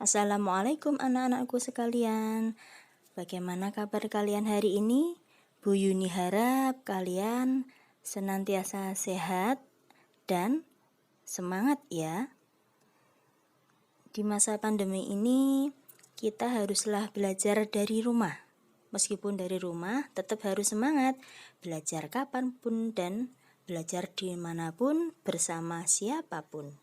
Assalamualaikum anak-anakku sekalian. Bagaimana kabar kalian hari ini? Bu Yuni harap kalian senantiasa sehat dan semangat ya. Di masa pandemi ini kita haruslah belajar dari rumah. Meskipun dari rumah tetap harus semangat, belajar kapanpun dan belajar dimanapun bersama siapapun.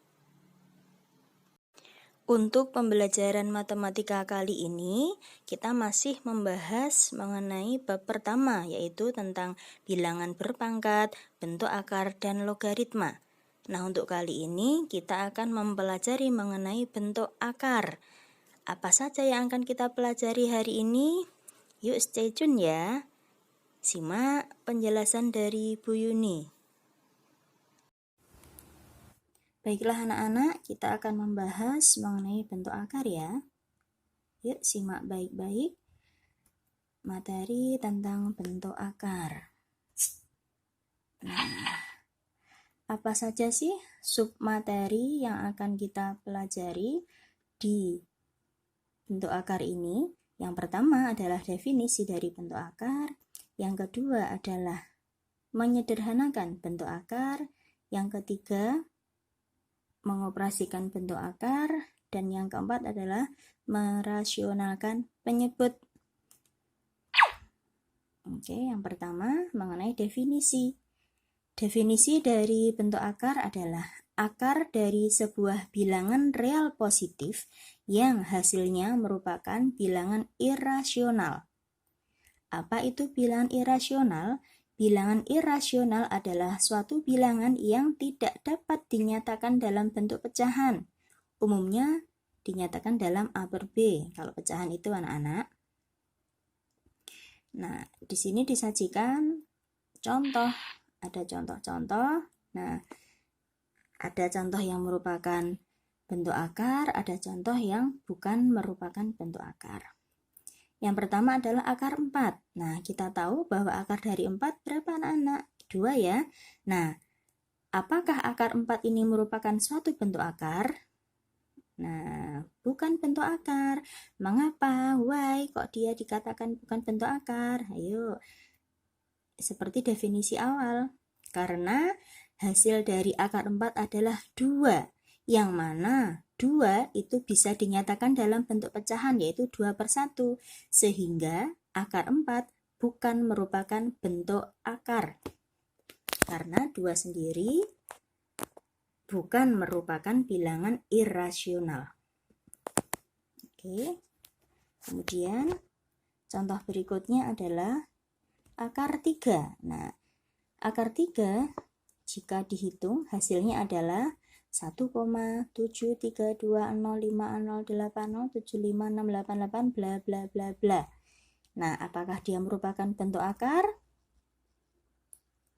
Untuk pembelajaran matematika kali ini, kita masih membahas mengenai bab pertama, yaitu tentang bilangan berpangkat, bentuk akar, dan logaritma. Nah, untuk kali ini kita akan mempelajari mengenai bentuk akar. Apa saja yang akan kita pelajari hari ini? Yuk stay tune ya. Simak penjelasan dari Bu Yuni. Baiklah anak-anak, kita akan membahas mengenai bentuk akar ya. Yuk simak baik-baik materi tentang bentuk akar. Nah, apa saja sih submateri yang akan kita pelajari di bentuk akar ini? Yang pertama adalah definisi dari bentuk akar. Yang kedua adalah menyederhanakan bentuk akar. Yang ketiga, mengoperasikan bentuk akar, dan yang keempat adalah merasionalkan penyebut. Oke, yang pertama mengenai definisi. Definisi dari bentuk akar adalah akar dari sebuah bilangan real positif yang hasilnya merupakan bilangan irasional. Apa itu bilangan irasional? Bilangan irasional adalah suatu bilangan yang tidak dapat dinyatakan dalam bentuk pecahan. Umumnya dinyatakan dalam A per B, kalau pecahan itu anak-anak. Nah, di sini disajikan contoh. Ada contoh-contoh. Nah, ada contoh yang merupakan bentuk akar, ada contoh yang bukan merupakan bentuk akar. Yang pertama adalah akar 4. Nah, kita tahu bahwa akar dari 4 berapa anak-anak? 2 ya. Nah, apakah akar 4 ini merupakan suatu bentuk akar? Nah, bukan bentuk akar. Mengapa? Why? Kok dia dikatakan bukan bentuk akar? Ayo, seperti definisi awal. Karena hasil dari akar 4 adalah 2. Yang mana 2 itu bisa dinyatakan dalam bentuk pecahan, yaitu 2/1. Sehingga akar 4 bukan merupakan bentuk akar. Karena 2 sendiri bukan merupakan bilangan irasional. Oke. Kemudian contoh berikutnya adalah akar 3. Nah, akar 3 jika dihitung hasilnya adalah 1,7320508075688 bla bla bla bla. Nah, apakah dia merupakan bentuk akar?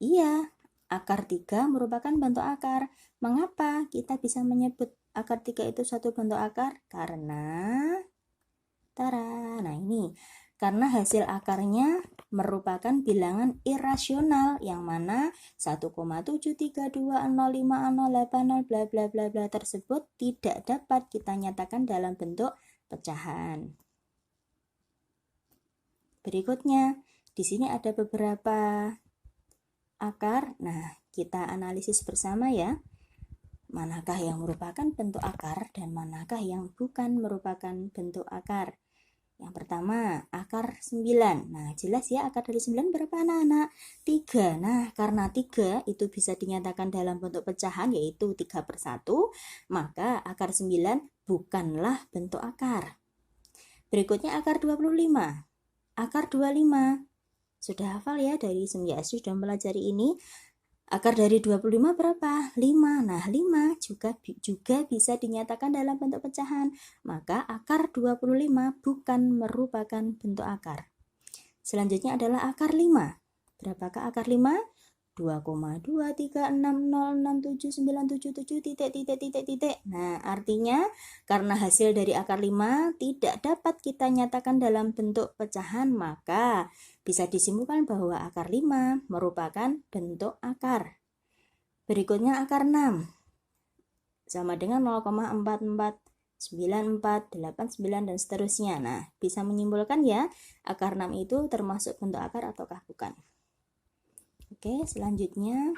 Iya, akar 3 merupakan bentuk akar. Mengapa kita bisa menyebut akar 3 itu suatu bentuk akar? Karena nah ini, karena hasil akarnya merupakan bilangan irasional yang mana 1,7320508 bla bla bla bla tersebut tidak dapat kita nyatakan dalam bentuk pecahan. Berikutnya, di sini ada beberapa akar. Nah, kita analisis bersama ya. Manakah yang merupakan bentuk akar dan manakah yang bukan merupakan bentuk akar. Yang pertama, akar 9. Nah, jelas ya akar dari 9 berapa anak-anak? 3. Nah, karena 3 itu bisa dinyatakan dalam bentuk pecahan yaitu 3/1, maka akar 9 bukanlah bentuk akar. Berikutnya akar 25. Akar 25. Sudah hafal ya dari SEM YS sudah mempelajari ini. Akar dari 25 berapa? 5. Nah, 5 juga bisa dinyatakan dalam bentuk pecahan. Maka akar 25 bukan merupakan bentuk akar. Selanjutnya adalah akar 5. Berapakah akar 5? 2,236067977 Nah, artinya karena hasil dari akar 5 tidak dapat kita nyatakan dalam bentuk pecahan, maka bisa disimpulkan bahwa akar 5 merupakan bentuk akar. Berikutnya akar 6. Sama dengan 0,44 94, 89, dan seterusnya. Nah, bisa menyimpulkan ya, akar 6 itu termasuk bentuk akar ataukah bukan. Oke, selanjutnya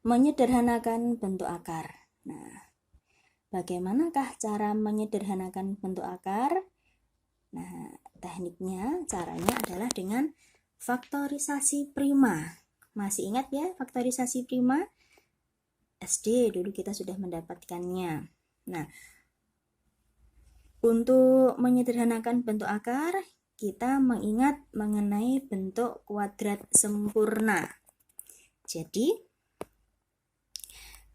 menyederhanakan bentuk akar. Nah, bagaimanakah cara menyederhanakan bentuk akar? Nah, tekniknya, caranya adalah dengan faktorisasi prima. Masih ingat ya faktorisasi prima? SD dulu kita sudah mendapatkannya. Nah, untuk menyederhanakan bentuk akar, kita mengingat mengenai bentuk kuadrat sempurna. Jadi,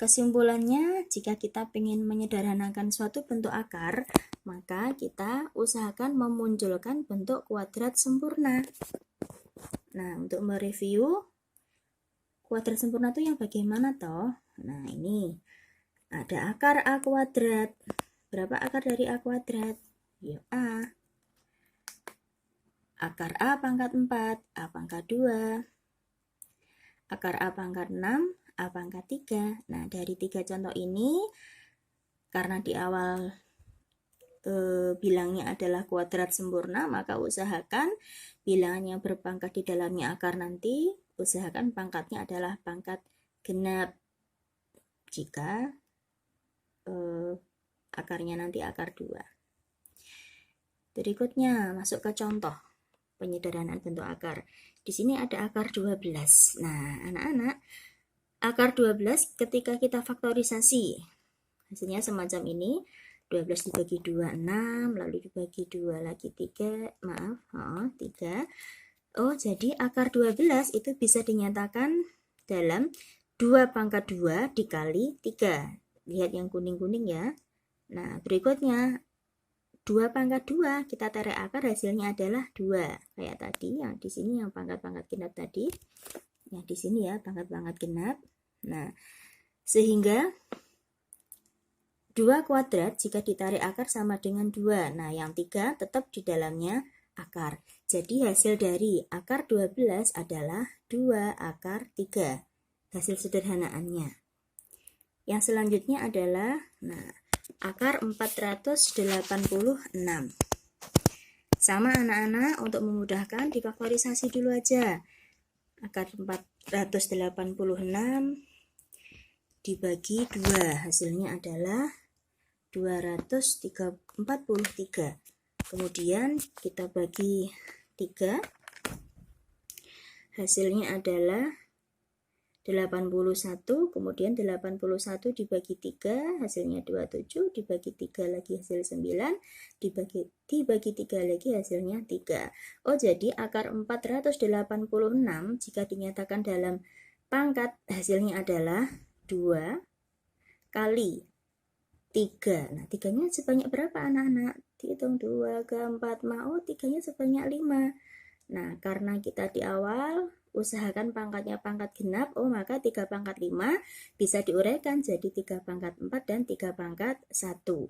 kesimpulannya, jika kita ingin menyederhanakan suatu bentuk akar, maka kita usahakan memunculkan bentuk kuadrat sempurna. Nah, untuk mereview, kuadrat sempurna itu yang bagaimana toh? Nah, ini ada akar A kuadrat. Berapa akar dari A kuadrat? Ya, A. Akar A pangkat 4, A pangkat 2. Akar A pangkat 6, A pangkat 3. Nah, dari 3 contoh ini, karena di awal bilangnya adalah kuadrat sempurna, maka usahakan bilangan yang berpangkat di dalamnya akar nanti, usahakan pangkatnya adalah pangkat genap. Jika akarnya nanti akar 2. Berikutnya masuk ke contoh penyederhanaan bentuk akar. Di sini ada akar 12. Nah, anak-anak, akar 12 ketika kita faktorisasi, hasilnya semacam ini. 12 dibagi 2, 6, lalu dibagi 2 lagi 3, 3. Oh, jadi akar 12 itu bisa dinyatakan dalam 2 pangkat 2 dikali 3. Lihat yang kuning-kuning ya. Nah, berikutnya 2 pangkat 2 kita tarik akar, hasilnya adalah 2. Kayak tadi yang di sini yang pangkat-pangkat genap tadi. Yang di sini ya pangkat-pangkat genap. Nah, sehingga 2 kuadrat jika ditarik akar sama dengan 2. Nah, yang 3 tetap di dalamnya akar. Jadi hasil dari akar 12 adalah 2 akar 3. Hasil sederhanaannya. Yang selanjutnya adalah akar 486. Sama anak-anak, untuk memudahkan difaktorisasi dulu aja. Akar 486 dibagi 2, hasilnya adalah 243. Kemudian kita bagi 3, hasilnya adalah 81, kemudian 81 dibagi 3, hasilnya 27, dibagi 3 lagi hasil 9, dibagi 3 lagi hasilnya 3. Oh, jadi akar 486 jika dinyatakan dalam pangkat, hasilnya adalah 2 kali 3. Nah, 3-nya sebanyak berapa anak-anak? Dihitung 2 ke 4, mau 3-nya sebanyak 5. Nah, karena kita di awal usahakan pangkatnya pangkat genap, maka 3 pangkat 5 bisa diuraikan jadi 3 pangkat 4 dan 3 pangkat 1.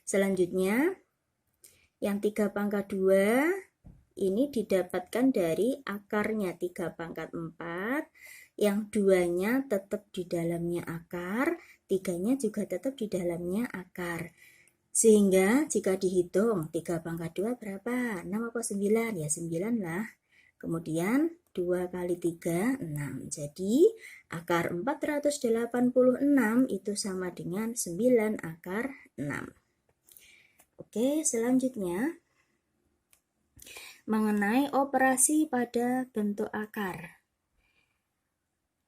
Selanjutnya, yang 3 pangkat 2 ini didapatkan dari akarnya 3 pangkat 4, yang 2-nya tetap di dalamnya akar, 3-nya juga tetap di dalamnya akar. Sehingga jika dihitung 3 pangkat 2 berapa? 6 apa 9? Ya 9 lah. Kemudian 2 kali 3, 6. Jadi akar 486 itu sama dengan 9 akar 6. Oke, selanjutnya mengenai operasi pada bentuk akar.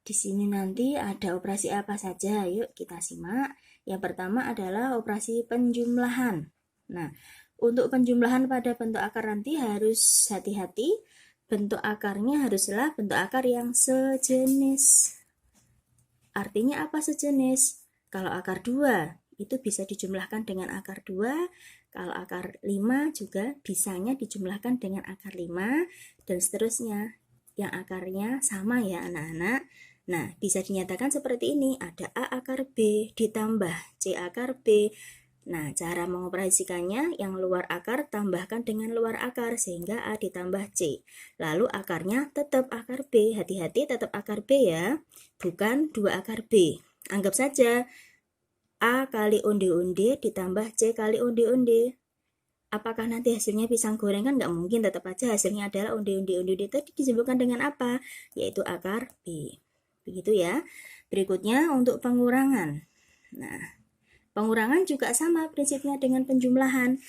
Di sini nanti ada operasi apa saja, yuk kita simak. Yang pertama adalah operasi penjumlahan. Nah, untuk penjumlahan pada bentuk akar nanti harus hati-hati. Bentuk akarnya haruslah bentuk akar yang sejenis. Artinya apa sejenis? Kalau akar 2 itu bisa dijumlahkan dengan akar 2. Kalau akar 5 juga bisanya dijumlahkan dengan akar 5. Dan seterusnya. Yang akarnya sama ya anak-anak. Nah, bisa dinyatakan seperti ini. Ada A akar B ditambah C akar B. Nah, cara mengoperasikannya, yang luar akar tambahkan dengan luar akar sehingga A ditambah C. Lalu akarnya tetap akar B. Hati-hati tetap akar B ya, bukan 2 akar B. Anggap saja A kali onde-onde ditambah C kali onde-onde. Apakah nanti hasilnya pisang goreng? Kan nggak mungkin, tetap aja hasilnya adalah onde-onde. Onde-onde tadi disebutkan dengan apa? Yaitu akar B. Begitu ya. Berikutnya untuk pengurangan. Nah, pengurangan juga sama prinsipnya dengan penjumlahan.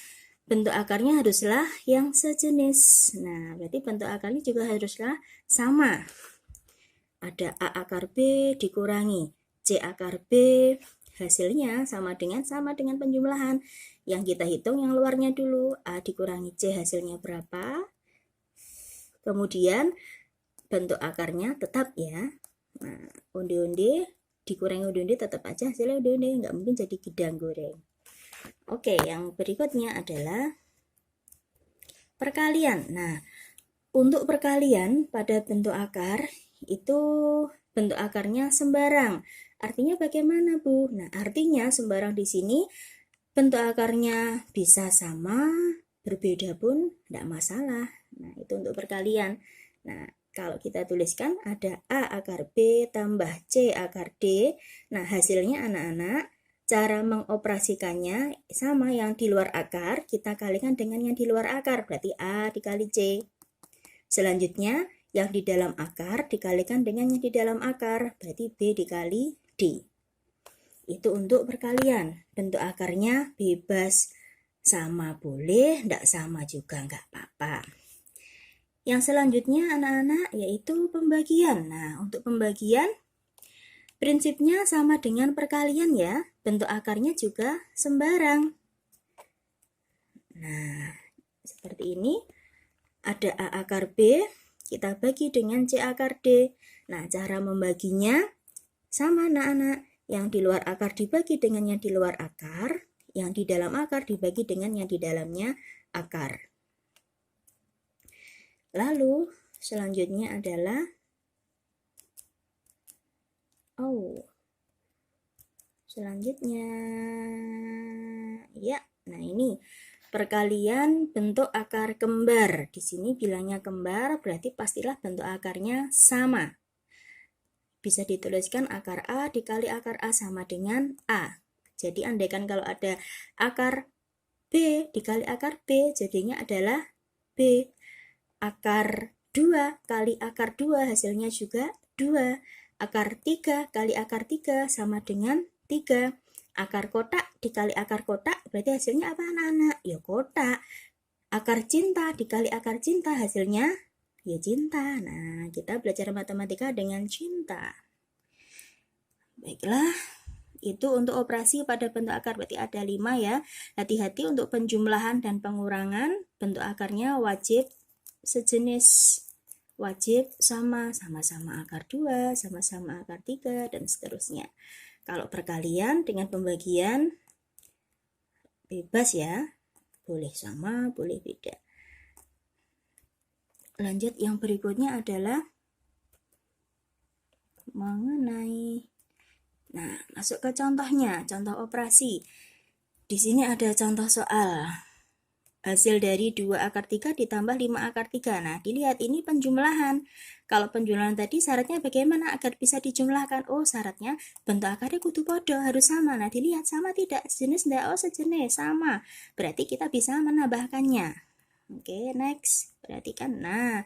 Bentuk akarnya haruslah yang sejenis. Nah, berarti bentuk akarnya juga haruslah sama. Ada A akar B dikurangi C akar B, hasilnya sama dengan penjumlahan. Yang kita hitung yang luarnya dulu, A dikurangi C hasilnya berapa. Kemudian bentuk akarnya tetap ya. Nah, onde-onde dikurangi onde-onde tetap aja hasilnya onde-onde, nggak mungkin jadi gedang goreng. Oke, yang berikutnya adalah perkalian. Nah, untuk perkalian pada bentuk akar itu bentuk akarnya sembarang. Artinya bagaimana, Bu? Nah, artinya sembarang di sini bentuk akarnya bisa sama, berbeda pun tidak masalah. Nah, itu untuk perkalian. Nah, kalau kita tuliskan ada A akar B tambah C akar D. Nah, hasilnya anak-anak, cara mengoperasikannya sama, yang di luar akar kita kalikan dengan yang di luar akar, berarti A dikali C. Selanjutnya, yang di dalam akar dikalikan dengan yang di dalam akar, berarti B dikali D. Itu untuk perkalian. Bentuk akarnya bebas, sama boleh, tidak sama juga nggak apa-apa. Yang selanjutnya anak-anak yaitu pembagian. Nah, untuk pembagian prinsipnya sama dengan perkalian ya. Bentuk akarnya juga sembarang. Nah, seperti ini. Ada A akar B, kita bagi dengan C akar D. Nah, cara membaginya sama anak-anak. Yang di luar akar dibagi dengan yang di luar akar, yang di dalam akar dibagi dengan yang di dalamnya akar. Lalu, selanjutnya adalah selanjutnya ya. Nah, ini perkalian bentuk akar kembar. Di sini bilangnya kembar, berarti pastilah bentuk akarnya sama. Bisa dituliskan akar A dikali akar A sama dengan A. Jadi andaikan kalau ada akar B dikali akar B, jadinya adalah B. Akar 2 kali akar 2 hasilnya juga 2. Akar 3 kali akar 3 sama dengan 3. Akar kotak dikali akar kotak berarti hasilnya apa anak-anak? Ya kotak. Akar cinta dikali akar cinta hasilnya ya cinta. Nah, kita belajar matematika dengan cinta. Baiklah, itu untuk operasi pada bentuk akar, berarti ada 5 ya. Hati-hati untuk penjumlahan dan pengurangan, bentuk akarnya wajib sejenis, wajib sama-sama akar 2, sama-sama akar 3, dan seterusnya. Kalau perkalian dengan pembagian bebas ya, boleh sama, boleh beda. Lanjut, yang berikutnya adalah mengenai, nah, masuk ke contohnya, contoh operasi. Di sini ada contoh soal. Hasil dari 2 akar 3 ditambah 5 akar 3. Nah, dilihat ini penjumlahan. Kalau penjumlahan tadi syaratnya bagaimana agar bisa dijumlahkan? Oh, syaratnya bentuk akarnya kudu podo, harus sama. Nah, dilihat sama tidak? Sejenis tidak? Oh, sejenis, sama. Berarti kita bisa menambahkannya. Oke, next. Perhatikan. Nah,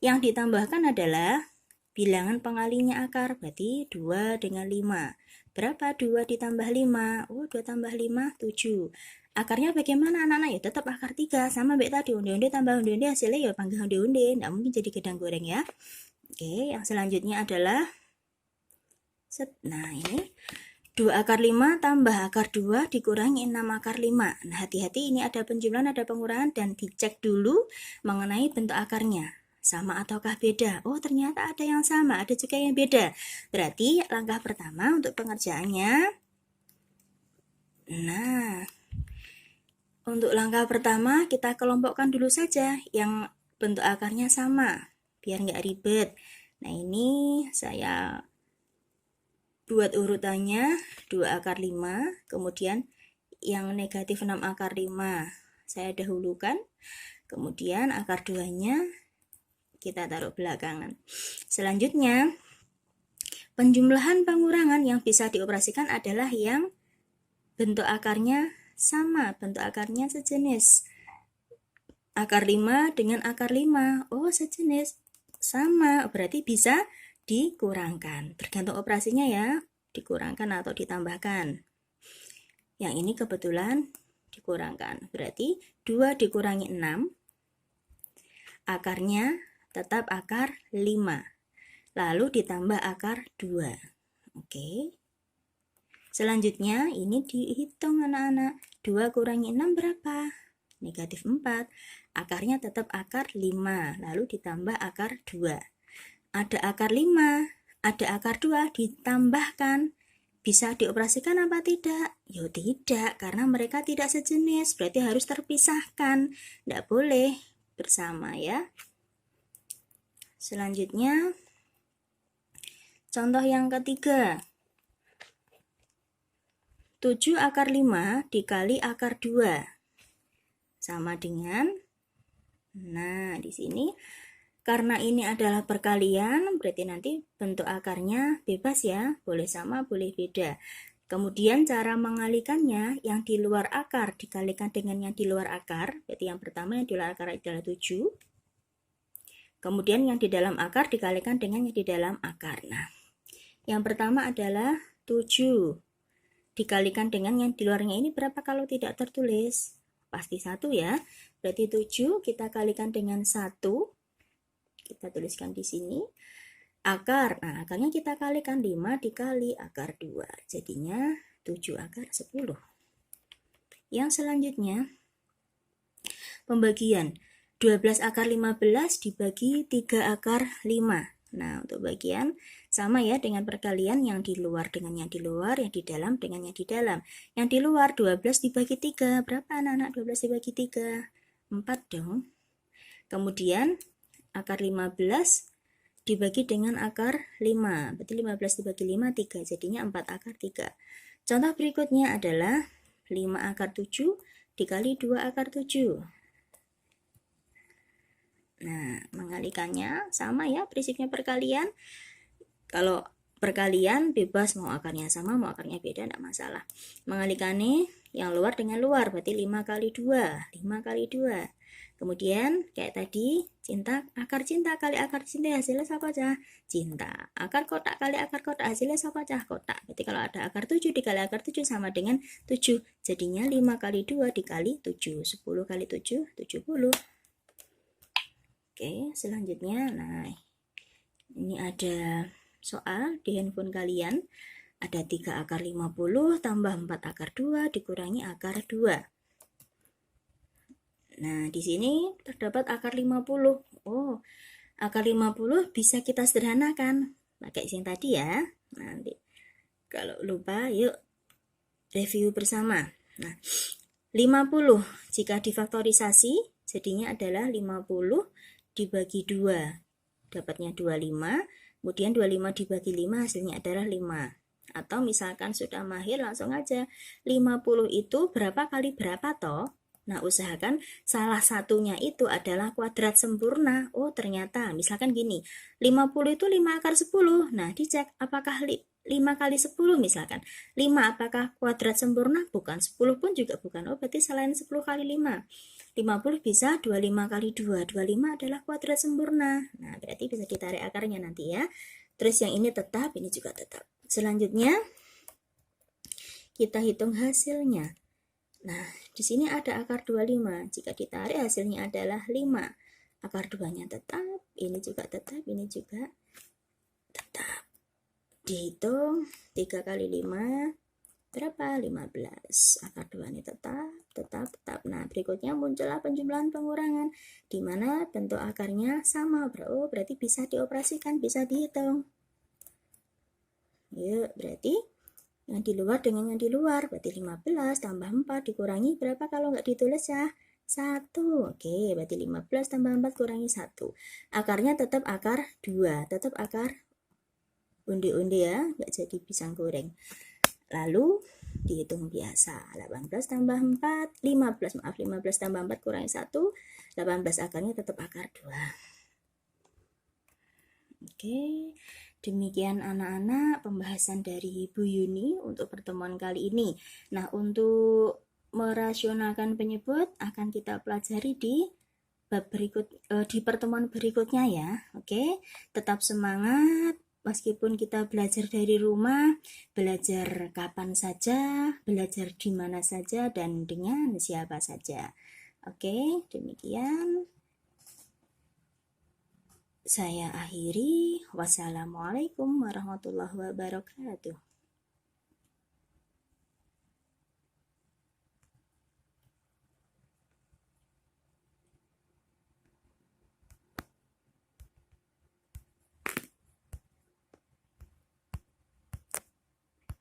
yang ditambahkan adalah bilangan pengalinya akar, berarti 2 dengan 5. Berapa 2 ditambah 5? Oh, 2 tambah 5, 7. Akarnya bagaimana anak-anak? Ya tetap akar 3, sama baik tadi, onde-onde tambah onde-onde hasilnya ya panggil onde-onde, tidak mungkin jadi gedang goreng ya. Oke, yang selanjutnya adalah nah ini 2 akar 5 tambah akar 2 dikurangi 6 akar 5. Nah, hati-hati ini ada penjumlahan, ada pengurangan, dan dicek dulu mengenai bentuk akarnya. Sama ataukah beda? Oh, ternyata ada yang sama, ada juga yang beda. Berarti langkah pertama untuk pengerjaannya. Nah, untuk langkah pertama kita kelompokkan dulu saja yang bentuk akarnya sama, biar nggak ribet. Nah, ini saya buat urutannya 2 akar 5, kemudian yang negatif 6 akar 5 saya dahulukan, kemudian akar 2-nya kita taruh belakangan. Selanjutnya, penjumlahan pengurangan yang bisa dioperasikan adalah yang bentuk akarnya sama, bentuk akarnya sejenis. Akar 5 dengan akar 5, oh sejenis, sama, berarti bisa dikurangkan. Tergantung operasinya ya, dikurangkan atau ditambahkan. Yang ini kebetulan dikurangkan, berarti 2 dikurangi 6, akarnya tetap akar 5, lalu ditambah akar 2. Oke. Selanjutnya ini dihitung anak-anak, 2 kurangi 6 berapa? Negatif 4, akarnya tetap akar 5, lalu ditambah akar 2. Ada akar 5, ada akar 2, ditambahkan. Bisa dioperasikan apa tidak? Ya tidak, karena mereka tidak sejenis, berarti harus terpisahkan. Tidak boleh bersama ya. Selanjutnya, contoh yang ketiga. 7 akar 5 dikali akar 2. Sama dengan, nah di sini karena ini adalah perkalian, berarti nanti bentuk akarnya bebas ya, boleh sama, boleh beda. Kemudian cara mengalikannya, yang di luar akar dikalikan dengan yang di luar akar, berarti yang pertama yang di luar akar adalah 7. Kemudian yang di dalam akar dikalikan dengan yang di dalam akar. Nah, yang pertama adalah 7. Dikalikan dengan yang di luarnya ini berapa kalau tidak tertulis? Pasti 1 ya. Berarti 7 kita kalikan dengan 1. Kita tuliskan di sini. Akar. Nah, akarnya kita kalikan 5 dikali akar 2. Jadinya 7 akar 10. Yang selanjutnya, pembagian. 12 akar 15 dibagi 3 akar 5. Nah, untuk bagian sama ya dengan perkalian, yang di luar dengan yang di luar, yang di dalam dengan yang di dalam. Yang di luar 12 dibagi 3, berapa anak-anak 12 dibagi 3? 4 dong. Kemudian akar 15 dibagi dengan akar 5, berarti 15 dibagi 5, 3, jadinya 4 akar 3. Contoh berikutnya adalah 5 akar 7 dikali 2 akar 7. Nah, mengalikannya sama ya, prinsipnya perkalian. Kalau perkalian bebas, mau akarnya sama, mau akarnya beda, tidak masalah. Mengalikannya yang luar dengan luar, berarti 5 kali 2, 5 kali 2. Kemudian kayak tadi, akar cinta kali akar cinta, hasilnya apa aja? Cinta. Akar kotak kali akar kotak, hasilnya apa aja? Kotak. Berarti kalau ada akar 7 dikali akar 7 sama dengan 7. Jadinya 5 kali 2 dikali 7. 10 kali 7, 70. Oke, selanjutnya, nah ini ada soal di handphone kalian. Ada 3 akar 50 tambah 4 akar 2 dikurangi akar 2. Nah, di sini terdapat akar 50. Oh, akar 50 bisa kita sederhanakan pakai yang tadi ya. Nanti kalau lupa, yuk review bersama. Nah, 50 jika difaktorisasi jadinya adalah 50 dibagi 2, dapatnya 25, kemudian 25 dibagi 5 hasilnya adalah 5. Atau misalkan sudah mahir, langsung aja 50 itu berapa kali berapa toh? Nah, usahakan salah satunya itu adalah kuadrat sempurna. Oh, ternyata misalkan gini, 50 itu 5 akar 10. Nah, dicek apakah 5 kali 10 misalkan. 5 apakah kuadrat sempurna? Bukan. 10 pun juga bukan. Oh, berarti selain 10 kali 5. 50 bisa 25 kali 2. 25 adalah kuadrat sempurna. Nah, berarti bisa ditarik akarnya nanti ya. Terus yang ini tetap, ini juga tetap. Selanjutnya, kita hitung hasilnya. Nah, di sini ada akar 25. Jika ditarik hasilnya adalah 5. Akar 2-nya tetap, ini juga tetap, ini juga tetap. Dihitung 3 kali 5 berapa? 15. Akar 2 ini tetap. Nah, berikutnya muncullah penjumlahan pengurangan, di mana bentuk akarnya sama. Oh, berarti bisa dioperasikan, bisa dihitung. Yuk, berarti yang di luar dengan yang di luar, berarti 15 tambah 4 dikurangi berapa kalau nggak ditulis ya? 1. Oke, berarti 15 tambah 4 kurangi 1. Akarnya tetap akar 2, tetap akar undi-undi ya, nggak jadi pisang goreng. Lalu dihitung biasa, 18 tambah 4, 15 tambah 4 kurangi 1, 18, akarnya tetap akar 2. Oke, Demikian anak-anak pembahasan dari Bu Yuni untuk pertemuan kali ini. Nah, untuk merasionalkan penyebut akan kita pelajari di di pertemuan berikutnya ya. Oke, tetap semangat meskipun kita belajar dari rumah, belajar kapan saja, belajar di mana saja dan dengan siapa saja. Oke, demikian. Saya akhiri. Wassalamualaikum warahmatullahi wabarakatuh.